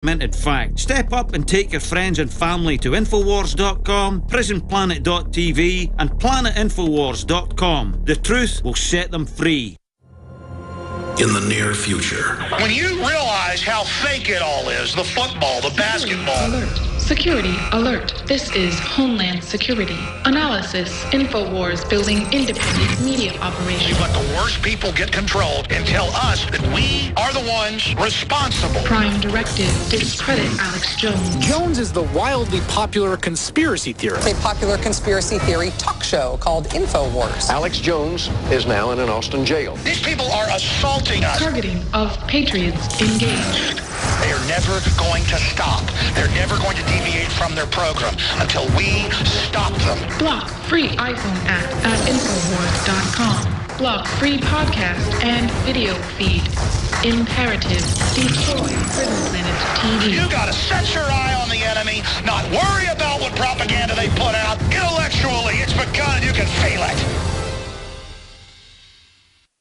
Minted fact. Step up and take your friends and family to Infowars.com, PrisonPlanet.tv, and PlanetInfowars.com. The truth will set them free. In the near future. When you realize how fake it all is, the football, the basketball. Alert. Security alert. This is Homeland Security. Analysis. Infowars building independent media operations. We let the worst people get control and tell us that we are the ones responsible. Prime directive. Discredit Alex Jones. Jones is the wildly popular conspiracy theorist. It's a popular conspiracy theory talk show called Infowars. Alex Jones is now in an Austin jail. These people are assaulting us. Targeting of patriots engaged. They are never going to stop. They're never going to deviate from their program until we stop them. Block free iPhone app at Infowars.com. Block free podcast and video feed. Imperative. Destroy Prison Planet TV. You gotta set your eye on the enemy, not worry about what propaganda they put out. Intellectually, it's begun. You can feel it.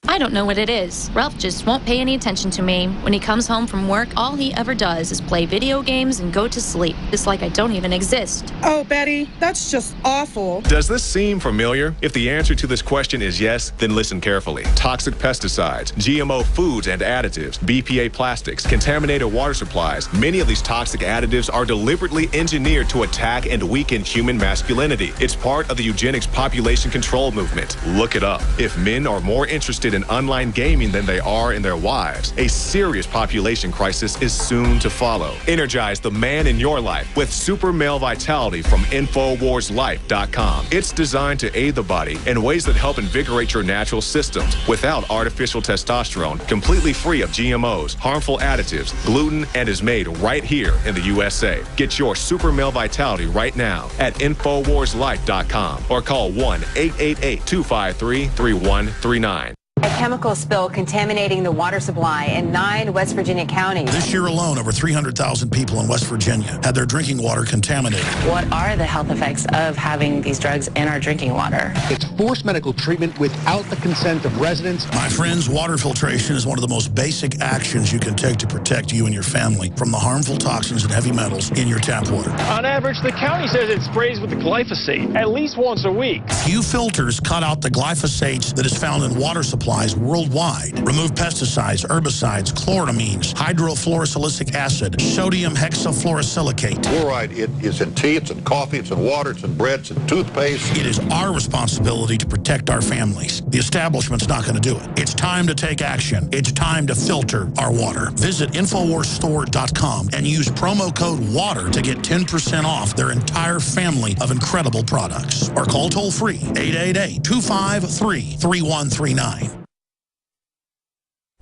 I don't know what it is. Ralph just won't pay any attention to me. When he comes home from work, all he ever does is play video games and go to sleep. It's like I don't even exist. Oh, Betty, that's just awful. Does this seem familiar? If the answer to this question is yes, then listen carefully. Toxic pesticides, GMO foods and additives, BPA plastics, contaminated water supplies. Many of these toxic additives are deliberately engineered to attack and weaken human masculinity. It's part of the eugenics population control movement. Look it up. If men are more interested in online gaming than they are in their wives, a serious population crisis is soon to follow. Energize the man in your life with Super Male Vitality from InfoWarsLife.com. It's designed to aid the body in ways that help invigorate your natural systems without artificial testosterone, completely free of GMOs, harmful additives, gluten, and is made right here in the USA. Get your Super Male Vitality right now at InfoWarsLife.com or call 1-888-253-3139. A chemical spill contaminating the water supply in 9 West Virginia counties. This year alone, over 300,000 people in West Virginia had their drinking water contaminated. What are the health effects of having these drugs in our drinking water? It's forced medical treatment without the consent of residents. My friends, water filtration is one of the most basic actions you can take to protect you and your family from the harmful toxins and heavy metals in your tap water. On average, the county says it sprays with the glyphosate at least once a week. Few filters cut out the glyphosate that is found in water supplies worldwide. Remove pesticides, herbicides, chloramines, hydrofluorosilicic acid, sodium hexafluorosilicate. Fluoride, it is in tea, it's in coffee, it's in water, it's in bread, it's in toothpaste. It is our responsibility to protect our families. The establishment's not going to do it. It's time to take action. It's time to filter our water. Visit InfoWarsStore.com and use promo code WATER to get 10% off their entire family of incredible products. Or call toll-free 888-253-3139.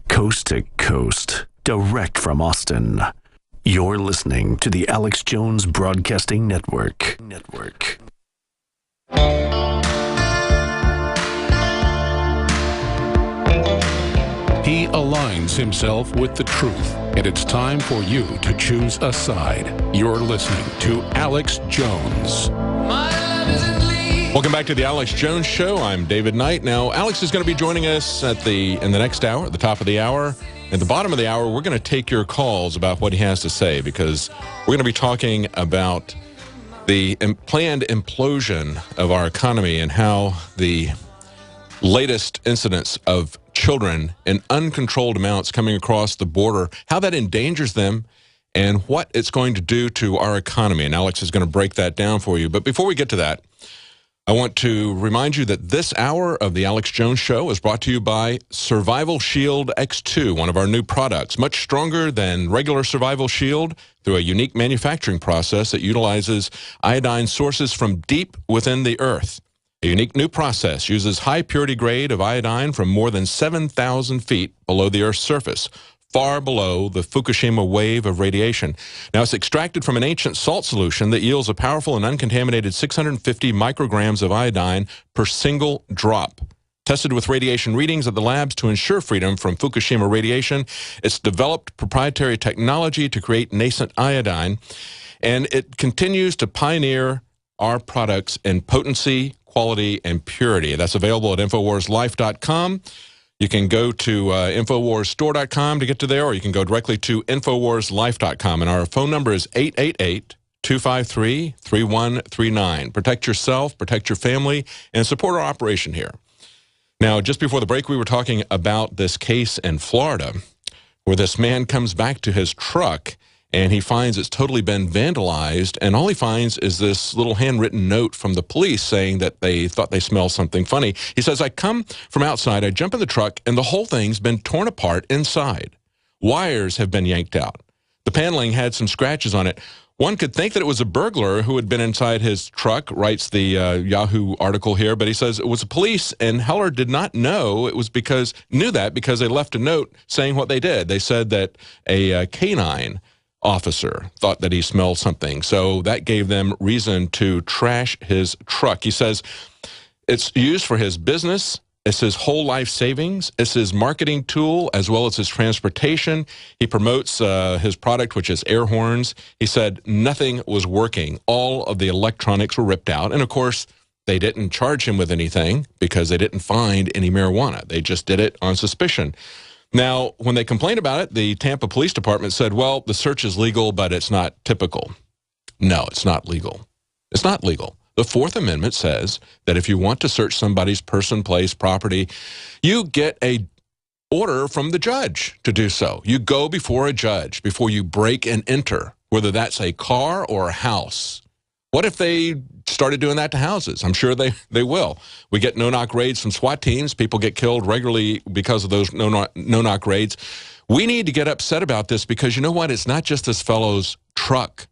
Coast to coast, direct from Austin. You're listening to the Alex Jones Broadcasting Network. He aligns himself with the truth, and it's time for you to choose a side. You're listening to Alex Jones. Welcome back to the Alex Jones Show. I'm David Knight. Now, Alex is going to be joining us in the next hour, at the top of the hour. At the bottom of the hour, we're going to take your calls about what he has to say, because we're going to be talking about the planned implosion of our economy and how the latest incidents of children in uncontrolled amounts coming across the border, how that endangers them and what it's going to do to our economy. And Alex is going to break that down for you. But before we get to that, I want to remind you that this hour of the Alex Jones Show is brought to you by Survival Shield X2, one of our new products, much stronger than regular Survival Shield through a unique manufacturing process that utilizes iodine sources from deep within the earth. A unique new process uses high purity grade of iodine from more than 7,000 feet below the Earth's surface, far below the Fukushima wave of radiation. Now, it's extracted from an ancient salt solution that yields a powerful and uncontaminated 650 micrograms of iodine per single drop. Tested with radiation readings at the labs to ensure freedom from Fukushima radiation, it's developed proprietary technology to create nascent iodine, and it continues to pioneer our products in potency, quality, and purity. That's available at InfoWarsLife.com. You can go to InfoWarsStore.com to get to there, or you can go directly to InfoWarsLife.com. And our phone number is 888-253-3139. Protect yourself, protect your family, and support our operation here. Now, just before the break, we were talking about this case in Florida where this man comes back to his truck and he finds it's totally been vandalized, and all he finds is this little handwritten note from the police saying that they thought they smelled something funny. He says, I come from outside, I jump in the truck, and the whole thing's been torn apart inside. Wires have been yanked out. The paneling had some scratches on it. One could think that it was a burglar who had been inside his truck, writes the Yahoo article here, but he says it was the police, and Heller did not know it was because they left a note saying what they did. They said that a canine officer thought that he smelled something, so that gave them reason to trash his truck. He says it's used for his business, it's his whole life savings, it's his marketing tool, as well as his transportation. He promotes his product, which is air horns. He said nothing was working. All of the electronics were ripped out, and of course, they didn't charge him with anything because they didn't find any marijuana. They just did it on suspicion. Now, when they complained about it, the Tampa Police Department said, well, the search is legal, but it's not typical. No, it's not legal. It's not legal. The Fourth Amendment says that if you want to search somebody's person, place, property, you get a order from the judge to do so. You go before a judge before you break and enter, whether that's a car or a house. What if they started doing that to houses? I'm sure they will. We get no-knock raids from SWAT teams. People get killed regularly because of those no-knock raids. We need to get upset about this because you know what? It's not just this fellow's truck.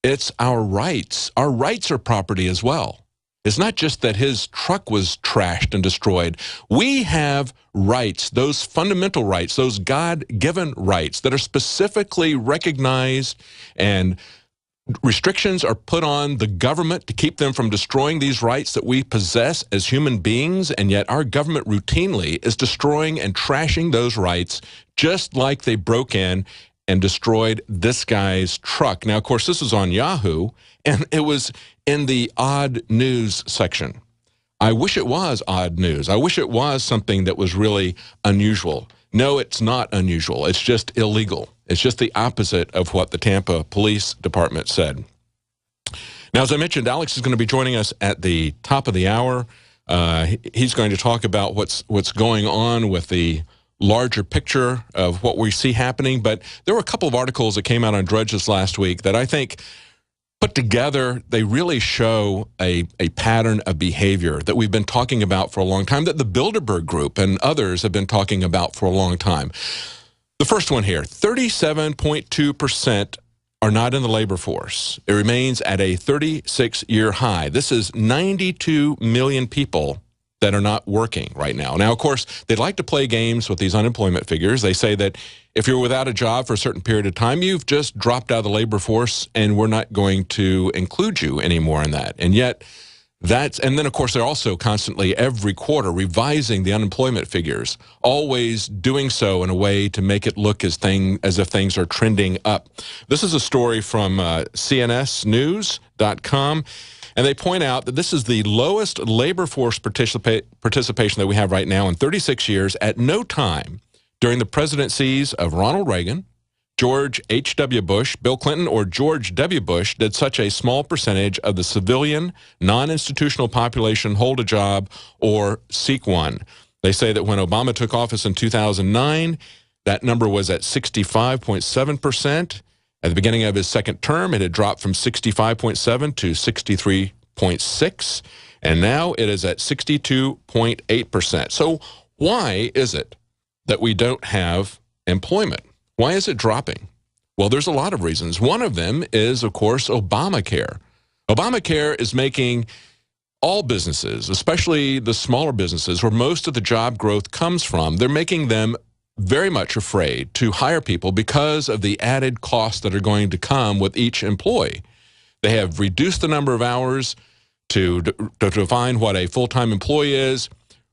It's our rights. Our rights are property as well. It's not just that his truck was trashed and destroyed. We have rights, those fundamental rights, those God-given rights that are specifically recognized, and restrictions are put on the government to keep them from destroying these rights that we possess as human beings, and yet our government routinely is destroying and trashing those rights, just like they broke in and destroyed this guy's truck. Now, of course, this was on Yahoo, and it was in the odd news section. I wish it was odd news. I wish it was something that was really unusual. No, it's not unusual. It's just illegal. It's just the opposite of what the Tampa Police Department said. Now, as I mentioned, Alex is going to be joining us at the top of the hour. He's going to talk about what's going on with the larger picture of what we see happening. But there were a couple of articles that came out on Drudge this last week that I think put together, they really show a pattern of behavior that we've been talking about for a long time, that the Bilderberg Group and others have been talking about for a long time. The first one here, 37.2% are not in the labor force. It remains at a 36-year high. This is 92 million people that are not working right now. Now, of course, they'd like to play games with these unemployment figures. They say that if you're without a job for a certain period of time, you've just dropped out of the labor force, and we're not going to include you anymore in that. And yet, and then, of course, they're also constantly, every quarter, revising the unemployment figures, always doing so in a way to make it look as if things are trending up. This is a story from CNSnews.com. And they point out that this is the lowest labor force participation that we have right now in 36 years. At no time during the presidencies of Ronald Reagan, George H.W. Bush, Bill Clinton, or George W. Bush did such a small percentage of the civilian, non-institutional population hold a job or seek one. They say that when Obama took office in 2009, that number was at 65.7%. At the beginning of his second term, it had dropped from 65.7 to 63.6, and now it is at 62.8%. So why is it that we don't have employment? Why is it dropping? Well, there's a lot of reasons. One of them is, of course, Obamacare. Obamacare is making all businesses, especially the smaller businesses where most of the job growth comes from, they're making them very much afraid to hire people because of the added costs that are going to come with each employee. They have reduced the number of hours to define what a full-time employee is,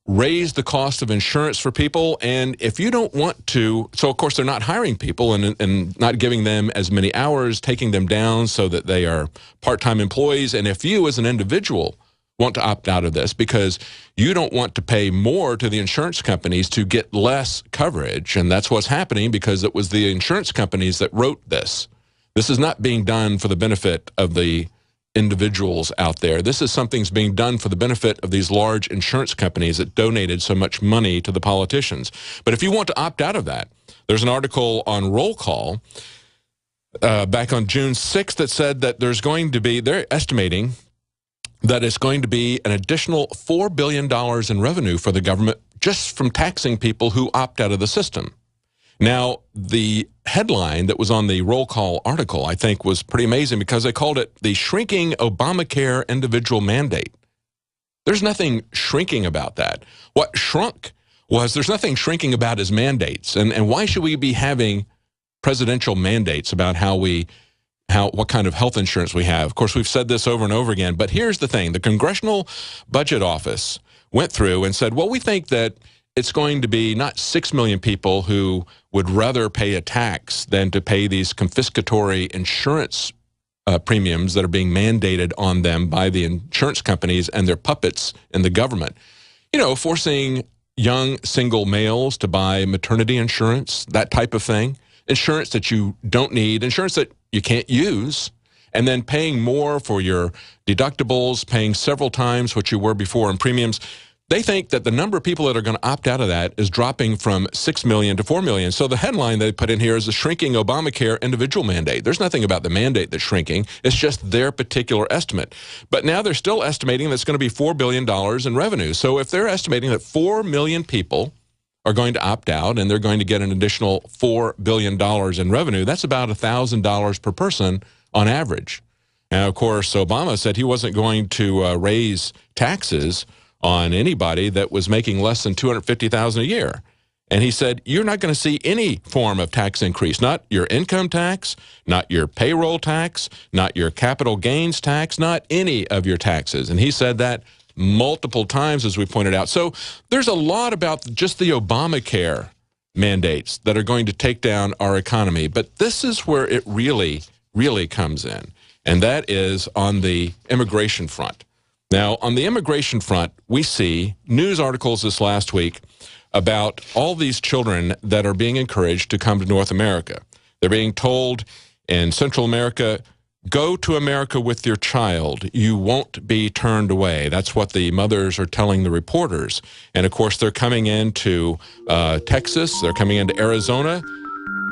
raised the cost of insurance for people, and if you don't want to, so of course they're not hiring people and not giving them as many hours, taking them down so that they are part-time employees, and if you as an individual want to opt out of this because you don't want to pay more to the insurance companies to get less coverage. And that's what's happening because it was the insurance companies that wrote this. This is not being done for the benefit of the individuals out there. This is something's being done for the benefit of these large insurance companies that donated so much money to the politicians. But if you want to opt out of that, there's an article on Roll Call back on June 6th that said that there's going to be, they're estimating that it's going to be an additional $4 billion in revenue for the government just from taxing people who opt out of the system. Now, the headline that was on the Roll Call article, I think, was pretty amazing because they called it the shrinking Obamacare individual mandate. There's nothing shrinking about that. What shrunk was there's nothing shrinking about his mandates. And why should we be having presidential mandates about what kind of health insurance we have? Of course, we've said this over and over again, but here's the thing. The Congressional Budget Office went through and said, well, we think that it's going to be not 6 million people who would rather pay a tax than to pay these confiscatory insurance premiums that are being mandated on them by the insurance companies and their puppets in the government. You know, forcing young single males to buy maternity insurance, that type of thing, insurance that you don't need, insurance that you can't use, and then paying more for your deductibles, paying several times what you were before in premiums. They think that the number of people that are going to opt out of that is dropping from 6 million to 4 million. So the headline they put in here is the shrinking Obamacare individual mandate. There's nothing about the mandate that's shrinking. It's just their particular estimate. But now they're still estimating that's going to be $4 billion in revenue. So if they're estimating that 4 million people are going to opt out and they're going to get an additional $4 billion in revenue, that's about $1,000 per person on average. Now, of course, Obama said he wasn't going to raise taxes on anybody that was making less than $250,000 a year. And he said, you're not going to see any form of tax increase, not your income tax, not your payroll tax, not your capital gains tax, not any of your taxes. And he said that multiple times, as we pointed out. So there's a lot about just the Obamacare mandates that are going to take down our economy. But this is where it really, really comes in. And that is on the immigration front. Now, on the immigration front, we see news articles this last week about all these children that are being encouraged to come to North America. They're being told in Central America, go to America with your child. You won't be turned away. That's what the mothers are telling the reporters. And, of course, they're coming into Texas. They're coming into Arizona.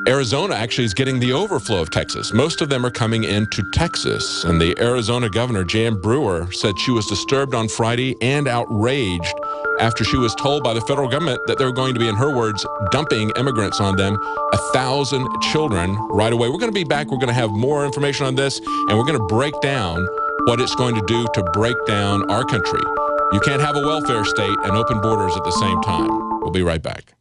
Arizona actually is getting the overflow of Texas. Most of them are coming into Texas. And the Arizona governor, Jan Brewer, said she was disturbed on Friday and outraged after she was told by the federal government that they were going to be, in her words, dumping immigrants on them, 1,000 children right away. We're going to be back. We're going to have more information on this, and we're going to break down what it's going to do to break down our country. You can't have a welfare state and open borders at the same time. We'll be right back.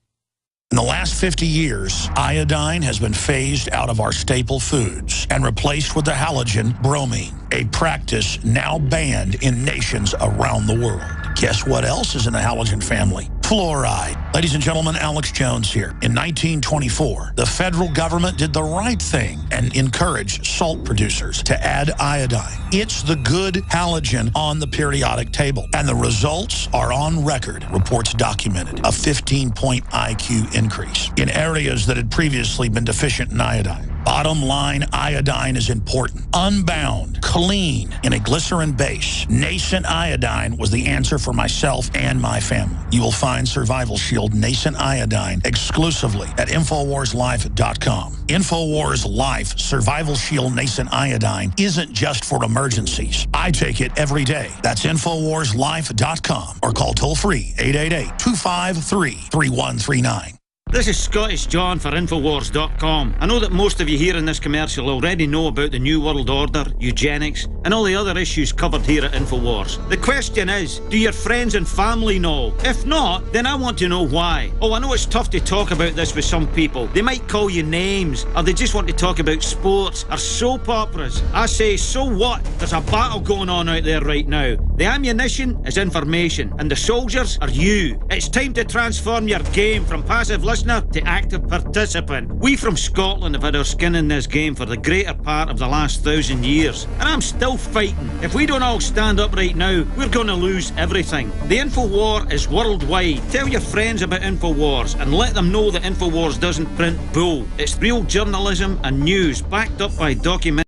In the last 50 years, iodine has been phased out of our staple foods and replaced with the halogen bromine, a practice now banned in nations around the world. Guess what else is in the halogen family? Fluoride. Ladies and gentlemen, Alex Jones here. In 1924, the federal government did the right thing and encouraged salt producers to add iodine. It's the good halogen on the periodic table, and the results are on record. Reports documented a 15-point IQ increase in areas that had previously been deficient in iodine. Bottom line, iodine is important. Unbound, clean, in a glycerin base. Nascent iodine was the answer for myself and my family. You will find Survival Shield Nascent Iodine exclusively at InfoWarsLife.com. InfoWars Life Survival Shield Nascent Iodine isn't just for emergencies. I take it every day. That's InfoWarsLife.com or call toll-free 888-253-3139. This is Scottish John for Infowars.com. I know that most of you here in this commercial already know about the New World Order, eugenics, and all the other issues covered here at Infowars. The question is, do your friends and family know? If not, then I want to know why. Oh, I know it's tough to talk about this with some people. They might call you names, or they just want to talk about sports or soap operas. I say, so what? There's a battle going on out there right now. The ammunition is information, and the soldiers are you. It's time to transform your game from passive listening listener to active participant. We from Scotland have had our skin in this game for the greater part of the last 1,000 years, and I'm still fighting. If we don't all stand up right now, we're going to lose everything. The InfoWar is worldwide. Tell your friends about InfoWars and let them know that InfoWars doesn't print bull. It's real journalism and news backed up by document.